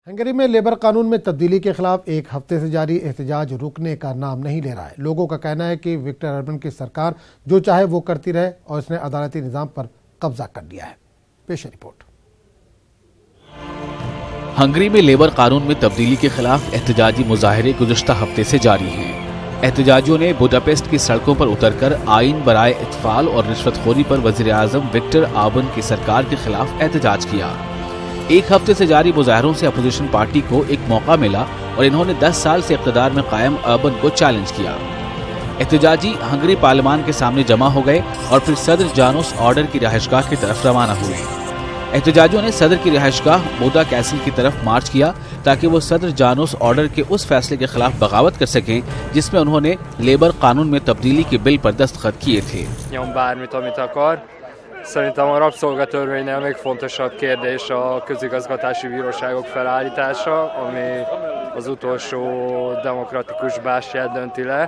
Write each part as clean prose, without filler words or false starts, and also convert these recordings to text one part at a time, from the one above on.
Hungary में labour कानून में तब्दीली के खिलाफ एक हफ्ते से जारी एहतजाज रुकने का नाम नहीं ले रहा है। लोगों का कहना है कि विक्टर अर्बन की सरकार जो चाहे वो करती रहे और इसने अदालती निजाम पर कब्जा कर लिया है। पेश रिपोर्ट। हंगरी में लेबर कानून में तब्दीली के खिलाफ एहतजाजी मुजाहरे गुज़श्ता हफ्ते से जारी हैं। एहतजाजियों ने बुडापेस्ट की सड़कों पर उतरकर आइन बराए इत्फाल और रिश्वतखोरी पर वज़ीर आज़म विक्टर अर्बन की सरकार के खिलाफ एहतजाज किया। एक हफ्ते से जारी मुजाहरों से अपोजिशन पार्टी को एक मौका मिला और इन्होंने 10 साल से इक़्तिदार में कायम अर्बन को चैलेंज किया। एहतजाजी हंगरी पार्लियामान के सामने जमा हो गए और फिर सदर जानोस ऑर्डर की रिहाइशगाह की तरफ रवाना हुए। एहतजाजियों ने सदर की रिहाइशगाह बोदा कैसल की तरफ मार्च किया ताकि वो सदर जानोस ऑर्डर के उस फैसले के खिलाफ बगावत कर सकें जिसमें उन्होंने लेबर कानून में तब्दीली के बिल पर दस्तखत किए थे। Szerintem a rabszolgatörvénynél még fontosabb kérdés a közigazgatási bíróságok felállítása, ami az utolsó demokratikus bástyát dönti le.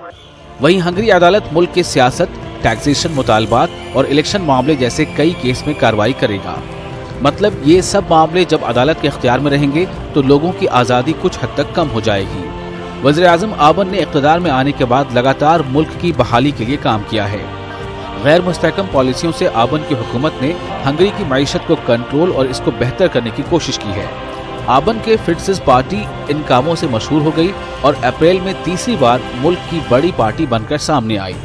वहीं हंगरी अदालत मुल्क के सियासत, टैक्सेशन मुतालबात और इलेक्शन मामले जैसे कई केस में कार्रवाई करेगा। मतलब ये सब मामले जब अदालत के इख्तियार में रहेंगे तो लोगों की आज़ादी कुछ हद तक कम हो जाएगी। वज़ीर आज़म अर्बन ने इक़्तिदार में आने के बाद लगातार मुल्क की बहाली के लिए काम किया है। गैर मुस्तहकम पॉलिसियों से अर्बन की हुकूमत ने हंगरी की मईशत को कंट्रोल और इसको बेहतर करने की कोशिश की है। अर्बन के फिट्ज़ पार्टी इन कामों से मशहूर हो गई और अप्रैल में तीसरी बार मुल्क की बड़ी पार्टी बनकर सामने आई।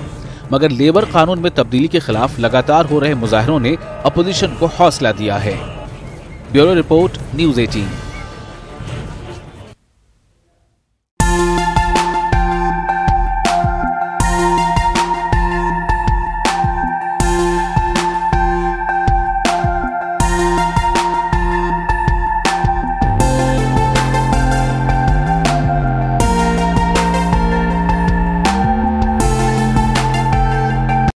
मगर लेबर कानून में तब्दीली के खिलाफ लगातार हो रहे मुजाहरों ने अपोजिशन को हौसला दिया है। Bureau report, news 18।